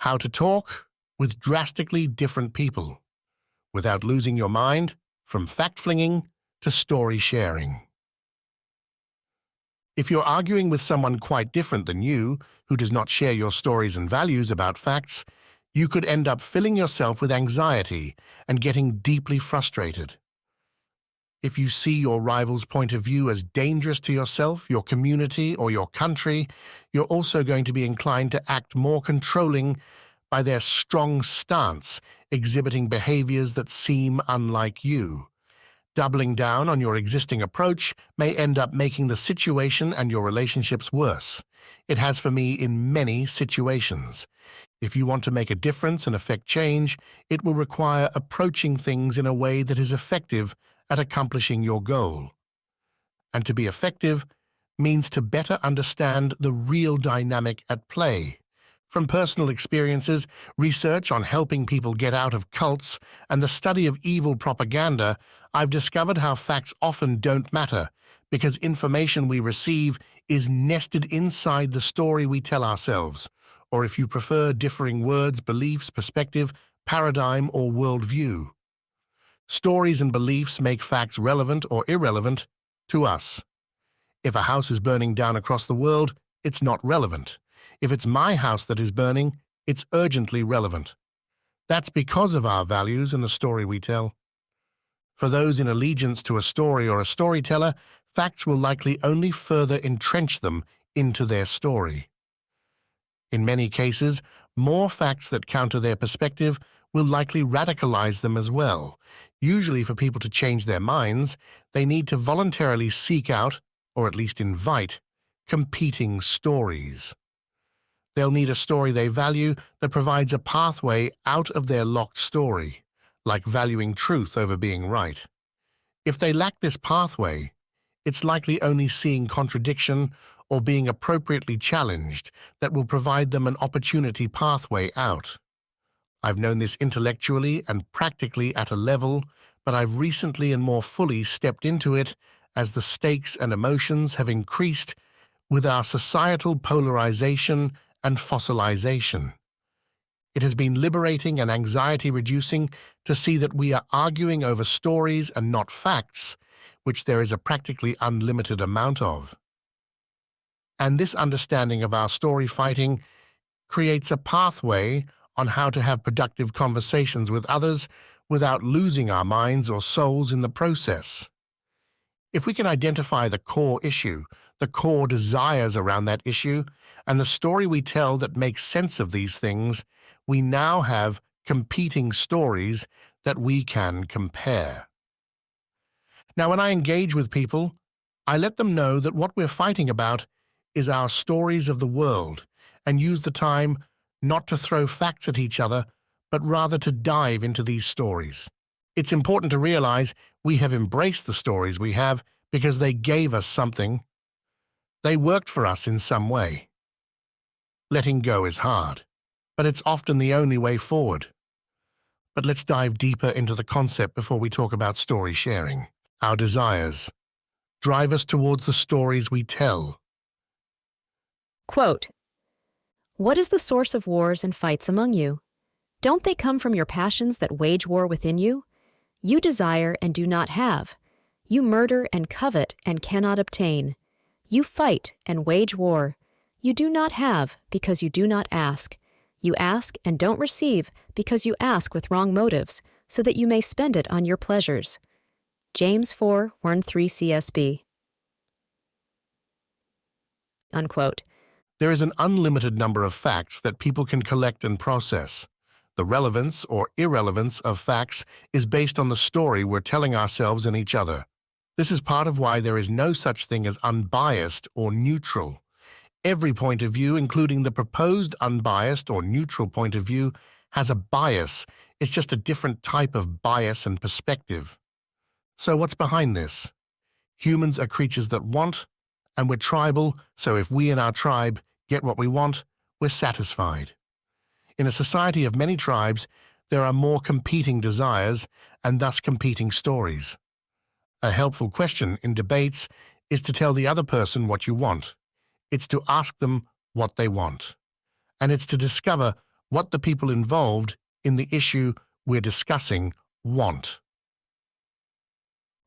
How to talk with drastically different people without losing your mind, from fact-flinging to story sharing. If you're arguing with someone quite different than you, who does not share your stories and values about facts, you could end up filling yourself with anxiety and getting deeply frustrated. If you see your rival's point of view as dangerous to yourself, your community, or your country, you're also going to be inclined to act more controlling by their strong stance, exhibiting behaviors that seem unlike you. Doubling down on your existing approach may end up making the situation and your relationships worse. It has for me in many situations. If you want to make a difference and affect change, it will require approaching things in a way that is effective at accomplishing your goal. And to be effective means to better understand the real dynamic at play. From personal experiences, research on helping people get out of cults, and the study of evil propaganda, I've discovered how facts often don't matter because information we receive is nested inside the story we tell ourselves, or if you prefer, differing words, beliefs, perspective, paradigm, or worldview. Stories and beliefs make facts relevant or irrelevant to us. If a house is burning down across the world, it's not relevant. If it's my house that is burning, it's urgently relevant. That's because of our values and the story we tell. For those in allegiance to a story or a storyteller, facts will likely only further entrench them into their story. In many cases, more facts that counter their perspective will likely radicalize them as well. Usually, for people to change their minds, they need to voluntarily seek out, or at least invite, competing stories. They'll need a story they value that provides a pathway out of their locked story, like valuing truth over being right. If they lack this pathway, it's likely only seeing contradiction or being appropriately challenged that will provide them an opportunity pathway out. I've known this intellectually and practically at a level, but I've recently and more fully stepped into it as the stakes and emotions have increased with our societal polarization and fossilization. It has been liberating and anxiety-reducing to see that we are arguing over stories and not facts, which there is a practically unlimited amount of. And this understanding of our story fighting creates a pathway on how to have productive conversations with others without losing our minds or souls in the process. If we can identify the core issue, the core desires around that issue, and the story we tell that makes sense of these things, we now have competing stories that we can compare. Now, when I engage with people, I let them know that what we're fighting about is our stories of the world, and use the time not to throw facts at each other, but rather to dive into these stories. It's important to realize we have embraced the stories we have because they gave us something. They worked for us in some way. Letting go is hard, but it's often the only way forward. But let's dive deeper into the concept before we talk about story sharing. Our desires drive us towards the stories we tell. Quote, "What is the source of wars and fights among you? Don't they come from your passions that wage war within you? You desire and do not have. You murder and covet and cannot obtain. You fight and wage war. You do not have because you do not ask. You ask and don't receive because you ask with wrong motives, so that you may spend it on your pleasures." James 4:1-3 CSB. Unquote. There is an unlimited number of facts that people can collect and process. The relevance or irrelevance of facts is based on the story we're telling ourselves and each other. This is part of why there is no such thing as unbiased or neutral. Every point of view, including the proposed unbiased or neutral point of view, has a bias. It's just a different type of bias and perspective. So what's behind this? Humans are creatures that want, and we're tribal, so if we in our tribe get what we want, we're satisfied. In a society of many tribes, there are more competing desires and thus competing stories. A helpful question in debates is to tell the other person what you want. It's to ask them what they want. And it's to discover what the people involved in the issue we're discussing want.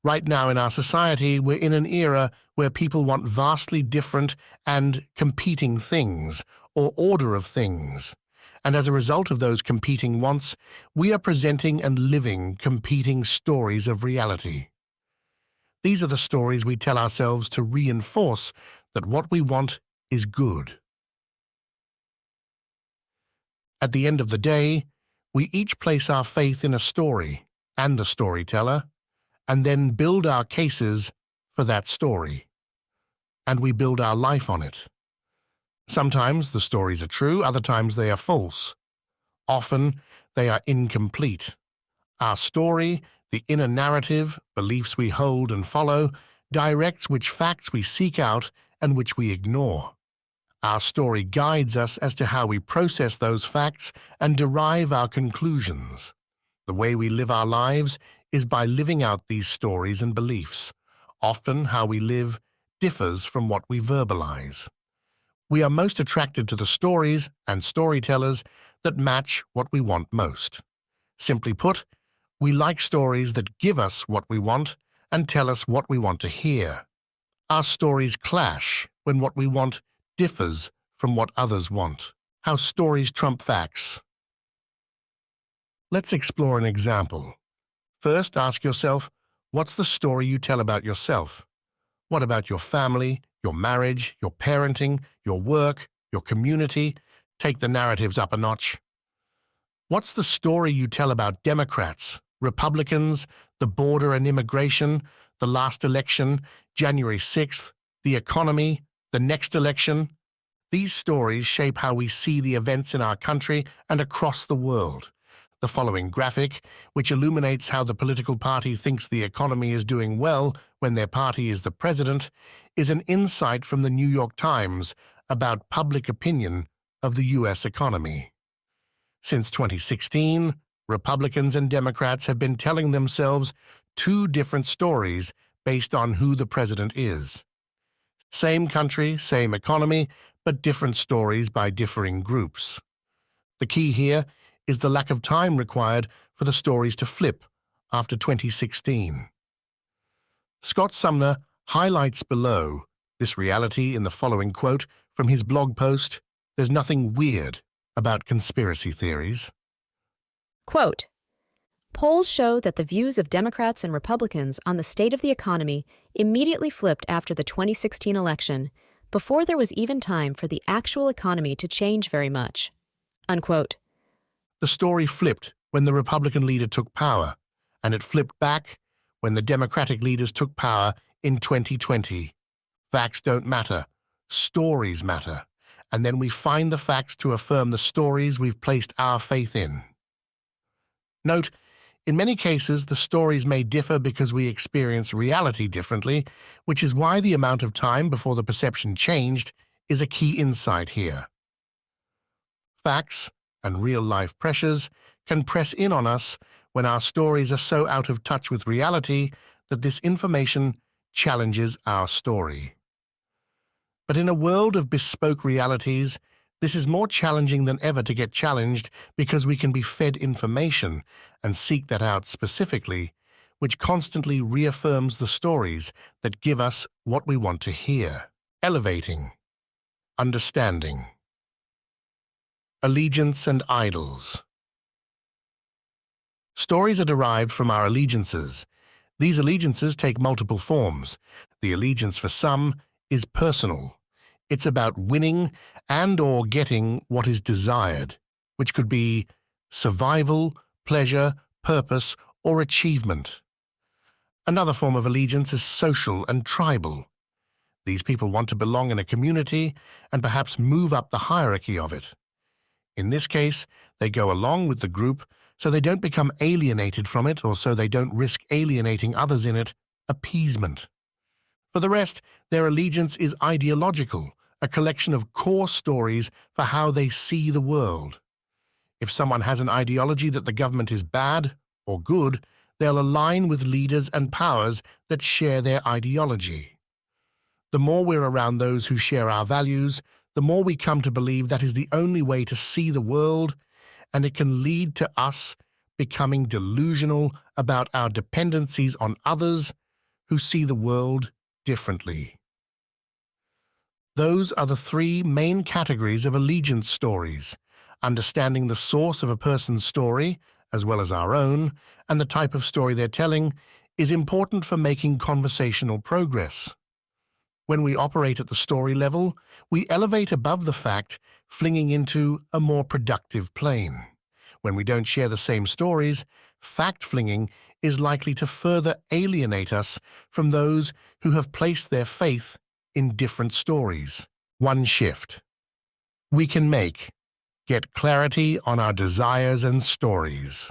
Right now in our society, we're in an era where people want vastly different and competing things, or order of things. And as a result of those competing wants, we are presenting and living competing stories of reality. These are the stories we tell ourselves to reinforce that what we want is good. At the end of the day, we each place our faith in a story and the storyteller, and then build our cases for that story. And we build our life on it. Sometimes the stories are true, other times they are false. Often they are incomplete. Our story, the inner narrative, beliefs we hold and follow, directs which facts we seek out and which we ignore. Our story guides us as to how we process those facts and derive our conclusions. The way we live our lives is by living out these stories and beliefs. Often how we live differs from what we verbalize. We are most attracted to the stories and storytellers that match what we want most. Simply put, we like stories that give us what we want and tell us what we want to hear. Our stories clash when what we want differs from what others want. How stories trump facts. Let's explore an example. First, ask yourself, what's the story you tell about yourself? What about your family, your marriage, your parenting, your work, your community? Take the narratives up a notch. What's the story you tell about Democrats, Republicans, the border and immigration, the last election, January 6th, the economy, the next election? These stories shape how we see the events in our country and across the world. The following graphic, which illuminates how the political party thinks the economy is doing well when their party is the president, is an insight from the New York Times about public opinion of the U.S. economy. Since 2016, Republicans and Democrats have been telling themselves two different stories based on who the president is. Same country, same economy, but different stories by differing groups. The key here is the lack of time required for the stories to flip after 2016. Scott Sumner highlights below this reality in the following quote from his blog post, "There's nothing weird about conspiracy theories." Quote, polls show that the views of Democrats and Republicans on the state of the economy immediately flipped after the 2016 election, before there was even time for the actual economy to change very much. Unquote. The story flipped when the Republican leader took power, and it flipped back when the Democratic leaders took power in 2020. Facts don't matter, stories matter, and then we find the facts to affirm the stories we've placed our faith in. Note, in many cases, the stories may differ because we experience reality differently, which is why the amount of time before the perception changed is a key insight here. Facts and real-life pressures can press in on us when our stories are so out of touch with reality that this information challenges our story. But in a world of bespoke realities, this is more challenging than ever to get challenged because we can be fed information and seek that out specifically, which constantly reaffirms the stories that give us what we want to hear. Elevating. Understanding. Allegiance and idols. Stories are derived from our allegiances. These allegiances take multiple forms. The allegiance for some is personal. It's about winning and/or getting what is desired, which could be survival, pleasure, purpose, or achievement. Another form of allegiance is social and tribal. These people want to belong in a community and perhaps move up the hierarchy of it. In this case, they go along with the group so they don't become alienated from it or so they don't risk alienating others in it. Appeasement. For the rest, their allegiance is ideological, a collection of core stories for how they see the world. If someone has an ideology that the government is bad or good, they'll align with leaders and powers that share their ideology. The more we're around those who share our values, the more we come to believe that is the only way to see the world, and it can lead to us becoming delusional about our dependencies on others who see the world differently. Those are the three main categories of allegiance stories: understanding the source of a person's story, as well as our own, and the type of story they're telling, is important for making conversational progress. When we operate at the story level, we elevate above the fact, flinging into a more productive plane. When we don't share the same stories, fact-flinging is likely to further alienate us from those who have placed their faith in different stories. One shift we can make: get clarity on our desires and stories.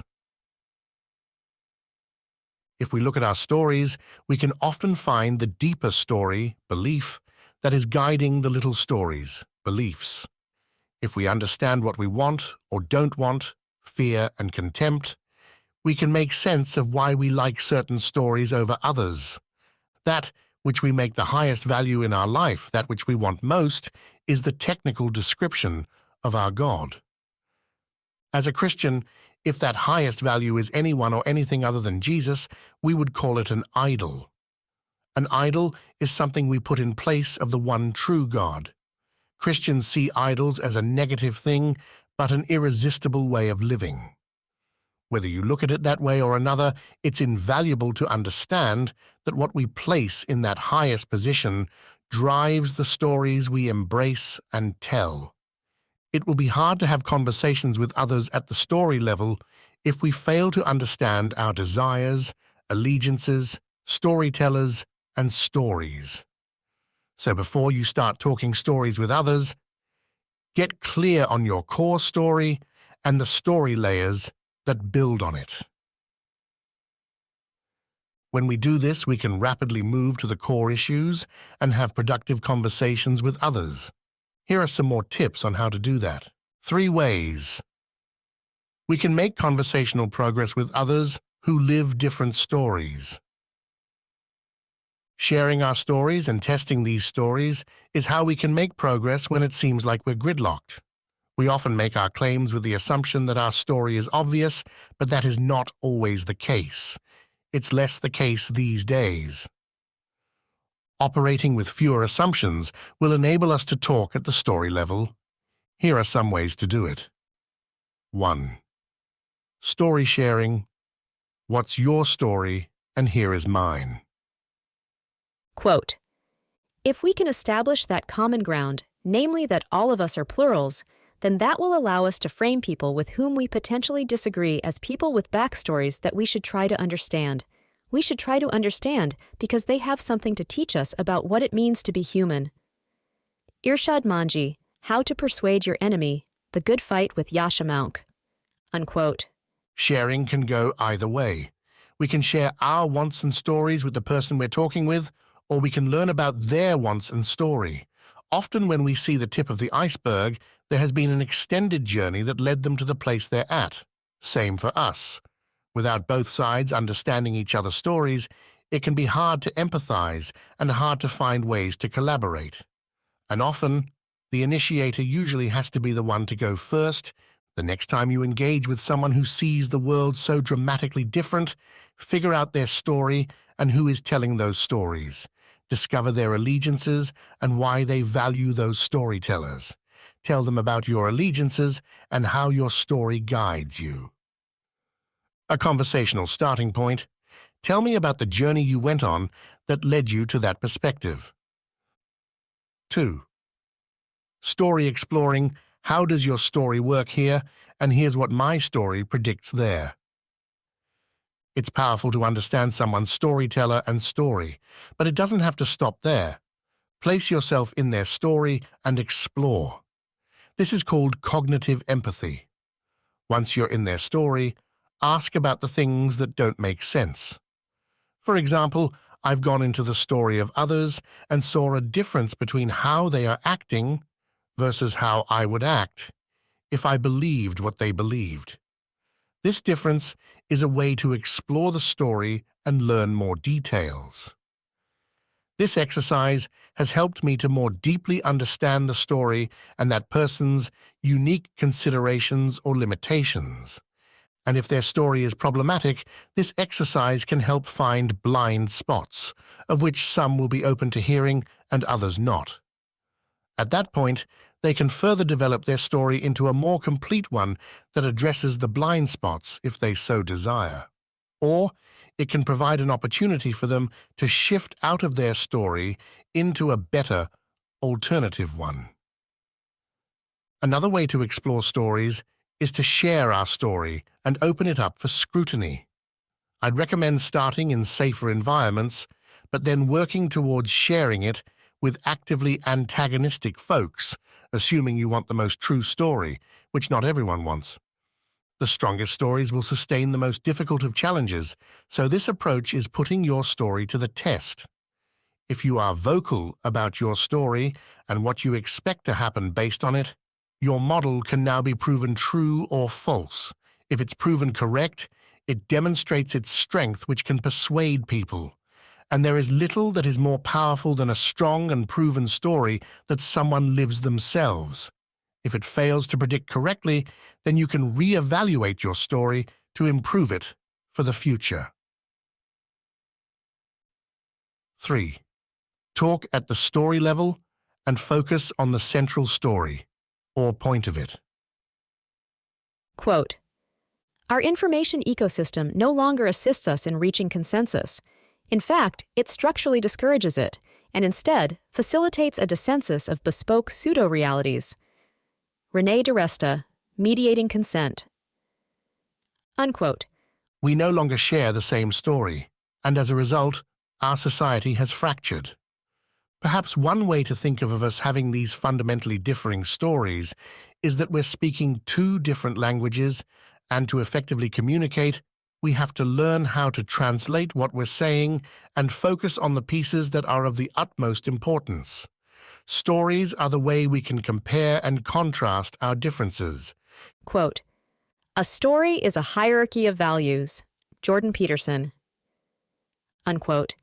If we look at our stories, we can often find the deeper story, belief, that is guiding the little stories, beliefs. If we understand what we want or don't want, fear and contempt, we can make sense of why we like certain stories over others. That which we make the highest value in our life, that which we want most, is the technical description of our God. As a Christian, if that highest value is anyone or anything other than Jesus, we would call it an idol. An idol is something we put in place of the one true God. Christians see idols as a negative thing, but an irresistible way of living. Whether you look at it that way or another, it's invaluable to understand that what we place in that highest position drives the stories we embrace and tell. It will be hard to have conversations with others at the story level if we fail to understand our desires, allegiances, storytellers, and stories. So before you start talking stories with others, get clear on your core story and the story layers that build on it. When we do this, we can rapidly move to the core issues and have productive conversations with others. Here are some more tips on how to do that. 3 ways we can make conversational progress with others who live different stories. Sharing our stories and testing these stories is how we can make progress when it seems like we're gridlocked. We often make our claims with the assumption that our story is obvious, but that is not always the case. It's less the case these days. Operating with fewer assumptions will enable us to talk at the story level. Here are some ways to do it. 1. Story sharing. What's your story, and here is mine. Quote, "If we can establish that common ground, namely that all of us are plurals, then that will allow us to frame people with whom we potentially disagree as people with backstories that we should try to understand. We should try to understand because they have something to teach us about what it means to be human." Irshad Manji, How to Persuade Your Enemy, The Good Fight with Yasha Mounk. Unquote. Sharing can go either way. We can share our wants and stories with the person we're talking with, or we can learn about their wants and story. Often when we see the tip of the iceberg, there has been an extended journey that led them to the place they're at. Same for us. Without both sides understanding each other's stories, it can be hard to empathize and hard to find ways to collaborate. And often, the initiator usually has to be the one to go first. The next time you engage with someone who sees the world so dramatically different, figure out their story and who is telling those stories. Discover their allegiances and why they value those storytellers. Tell them about your allegiances and how your story guides you. A conversational starting point. Tell me about the journey you went on that led you to that perspective. 2. Story exploring. How does your story work here? And here's what my story predicts there. It's powerful to understand someone's storyteller and story, but it doesn't have to stop there. Place yourself in their story and explore. This is called cognitive empathy. Once you're in their story, ask about the things that don't make sense. For example, I've gone into the story of others and saw a difference between how they are acting versus how I would act if I believed what they believed. This difference is a way to explore the story and learn more details. This exercise has helped me to more deeply understand the story and that person's unique considerations or limitations. And if their story is problematic, this exercise can help find blind spots, of which some will be open to hearing and others not. At that point, they can further develop their story into a more complete one that addresses the blind spots if they so desire. Or it can provide an opportunity for them to shift out of their story into a better, alternative one. Another way to explore stories is to share our story and open it up for scrutiny. I'd recommend starting in safer environments, but then working towards sharing it with actively antagonistic folks, assuming you want the most true story, which not everyone wants. The strongest stories will sustain the most difficult of challenges, so this approach is putting your story to the test. If you are vocal about your story and what you expect to happen based on it, your model can now be proven true or false. If it's proven correct, it demonstrates its strength, which can persuade people. And there is little that is more powerful than a strong and proven story that someone lives themselves. If it fails to predict correctly, then you can re-evaluate your story to improve it for the future. 3. Talk at the story level and focus on the central story, or point of it. Quote, "Our information ecosystem no longer assists us in reaching consensus. In fact, it structurally discourages it, and instead facilitates a dissensus of bespoke pseudo-realities." René DiResta, Mediating Consent. Unquote. We no longer share the same story, and as a result, our society has fractured. Perhaps one way to think of us having these fundamentally differing stories is that we're speaking two different languages, and to effectively communicate, we have to learn how to translate what we're saying and focus on the pieces that are of the utmost importance. Stories are the way we can compare and contrast our differences. Quote, "A story is a hierarchy of values." Jordan Peterson. Unquote.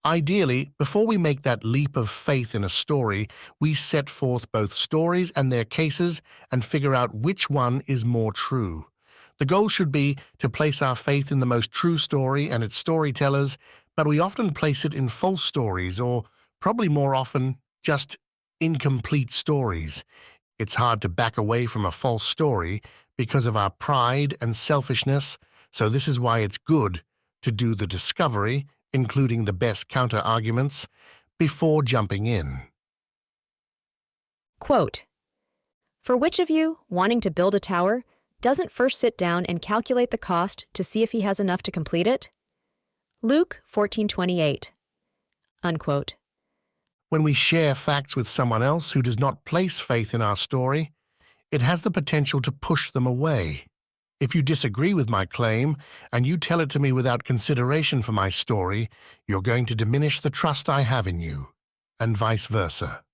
Ideally, before we make that leap of faith in a story, we set forth both stories and their cases and figure out which one is more true. The goal should be to place our faith in the most true story and its storytellers, but we often place it in false stories or, probably more often, just incomplete stories. It's hard to back away from a false story because of our pride and selfishness, so this is why it's good to do the discovery, including the best counter-arguments, before jumping in. Quote, "For which of you, wanting to build a tower, doesn't first sit down and calculate the cost to see if he has enough to complete it?" Luke 14:28. Unquote. When we share facts with someone else who does not place faith in our story, it has the potential to push them away. If you disagree with my claim and you tell it to me without consideration for my story, you're going to diminish the trust I have in you, and vice versa.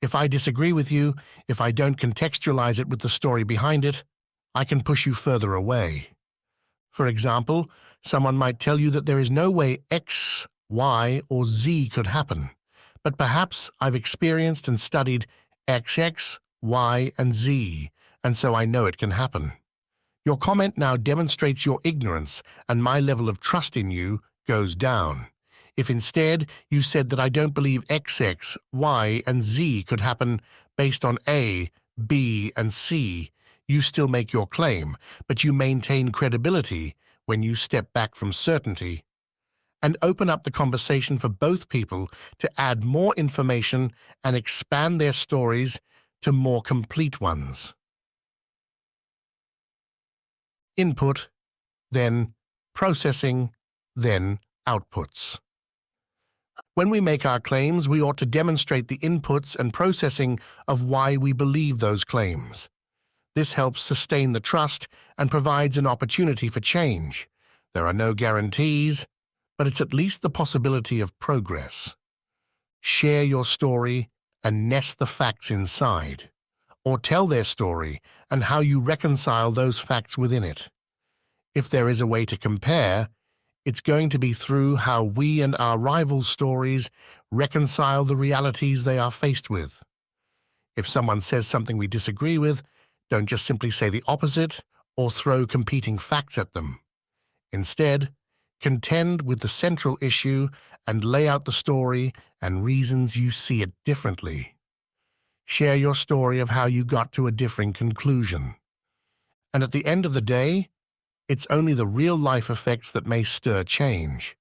If I disagree with you, if I don't contextualize it with the story behind it, I can push you further away. For example, someone might tell you that there is no way X, Y, or Z could happen. But perhaps I've experienced and studied XX, Y, and Z, and so I know it can happen. Your comment now demonstrates your ignorance, and my level of trust in you goes down. If instead you said that I don't believe XX, Y, and Z could happen based on A, B, and C, you still make your claim, but you maintain credibility when you step back from certainty and open up the conversation for both people to add more information and expand their stories to more complete ones. Input, then processing, then outputs. When we make our claims, we ought to demonstrate the inputs and processing of why we believe those claims. This helps sustain the trust and provides an opportunity for change. There are no guarantees, but it's at least the possibility of progress. Share your story and nest the facts inside, or tell their story and how you reconcile those facts within it. If there is a way to compare, It's going to be through how we and our rivals' stories reconcile the realities they are faced with. If someone says something we disagree with, don't just simply say the opposite or throw competing facts at them. Instead, contend with the central issue and lay out the story and reasons you see it differently. Share your story of how you got to a differing conclusion. And at the end of the day, it's only the real-life effects that may stir change.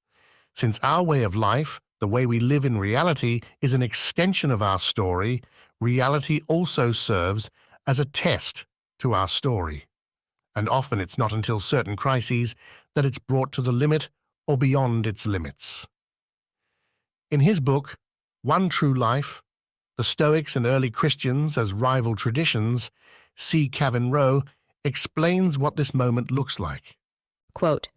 Since our way of life, the way we live in reality, is an extension of our story, reality also serves as a test to our story. And often it's not until certain crises that it's brought to the limit or beyond its limits. In his book, One True Life, The Stoics and Early Christians as Rival Traditions, C. Kavin Rowe explains what this moment looks like. Quote,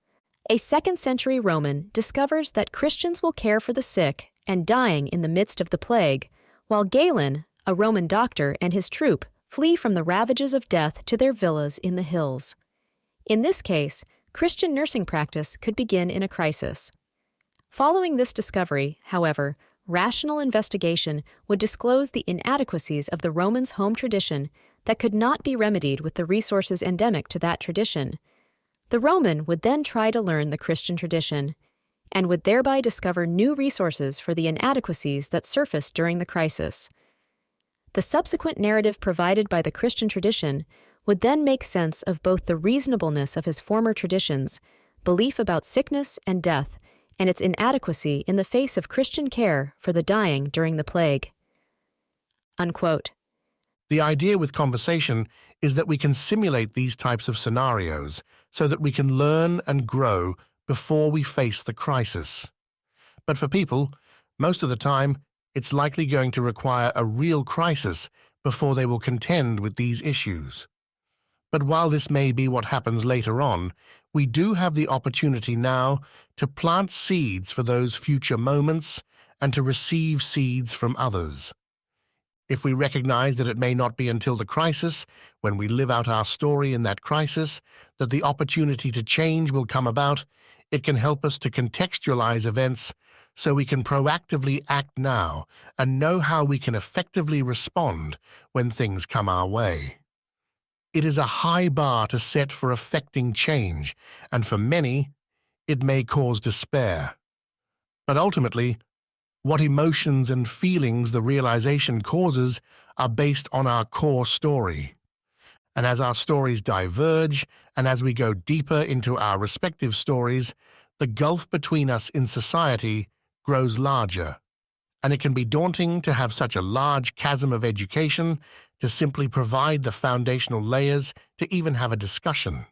"A second-century Roman discovers that Christians will care for the sick and dying in the midst of the plague, while Galen, a Roman doctor, and his troop flee from the ravages of death to their villas in the hills. In this case, Christian nursing practice could begin in a crisis. Following this discovery, however, rational investigation would disclose the inadequacies of the Romans' home tradition that could not be remedied with the resources endemic to that tradition. The Roman would then try to learn the Christian tradition, and would thereby discover new resources for the inadequacies that surfaced during the crisis. The subsequent narrative provided by the Christian tradition would then make sense of both the reasonableness of his former traditions, belief about sickness and death, and its inadequacy in the face of Christian care for the dying during the plague." Unquote. The idea with conversation is that we can simulate these types of scenarios so that we can learn and grow before we face the crisis. But for people, most of the time, it's likely going to require a real crisis before they will contend with these issues. But while this may be what happens later on, we do have the opportunity now to plant seeds for those future moments and to receive seeds from others. If we recognize that it may not be until the crisis, when we live out our story in that crisis, that the opportunity to change will come about, it can help us to contextualize events so we can proactively act now and know how we can effectively respond when things come our way. It is a high bar to set for affecting change, and for many, it may cause despair. But ultimately, what emotions and feelings the realization causes are based on our core story. And as our stories diverge, and as we go deeper into our respective stories, the gulf between us in society grows larger. And it can be daunting to have such a large chasm of education to simply provide the foundational layers to even have a discussion.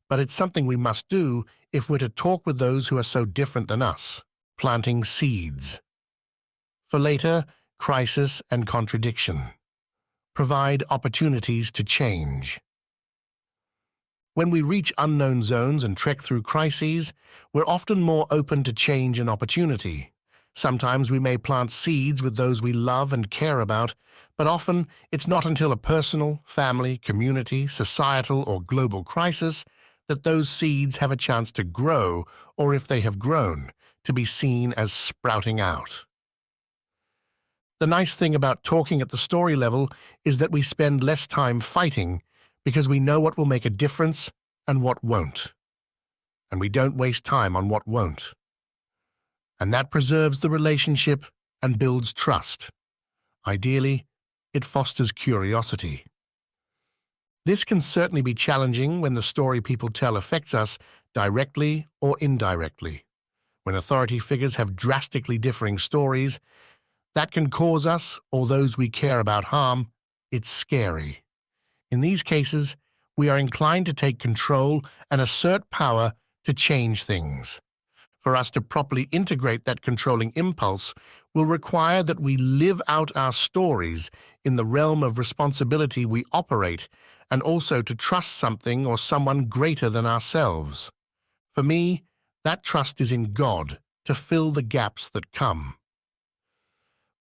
But it's something we must do if we're to talk with those who are so different than us, planting seeds. For later, crisis and contradiction. Provide opportunities to change. When we reach unknown zones and trek through crises, we're often more open to change and opportunity. Sometimes we may plant seeds with those we love and care about, but often it's not until a personal, family, community, societal, or global crisis that those seeds have a chance to grow, or if they have grown, to be seen as sprouting out. The nice thing about talking at the story level is that we spend less time fighting because we know what will make a difference and what won't. And we don't waste time on what won't. And that preserves the relationship and builds trust. Ideally, it fosters curiosity. This can certainly be challenging when the story people tell affects us directly or indirectly. When authority figures have drastically differing stories, that can cause us or those we care about harm. It's scary. In these cases, we are inclined to take control and assert power to change things. For us to properly integrate that controlling impulse will require that we live out our stories in the realm of responsibility we operate, and also to trust something or someone greater than ourselves. For me, that trust is in God to fill the gaps that come.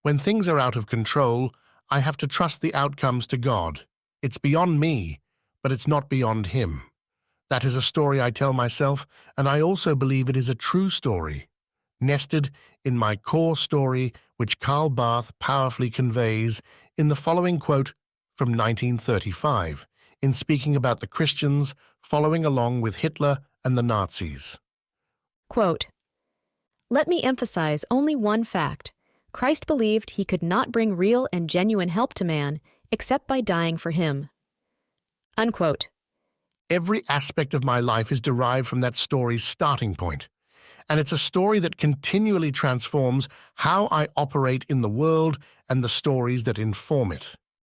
When things are out of control, I have to trust the outcomes to God. It's beyond me, but it's not beyond Him. That is a story I tell myself, and I also believe it is a true story, nested in my core story, which Karl Barth powerfully conveys in the following quote from 1935, in speaking about the Christians following along with Hitler and the Nazis. Quote, "Let me emphasize only one fact. Christ believed he could not bring real and genuine help to man except by dying for him." Unquote. Every aspect of my life is derived from that story's starting point, and it's a story that continually transforms how I operate in the world and the stories that inform it.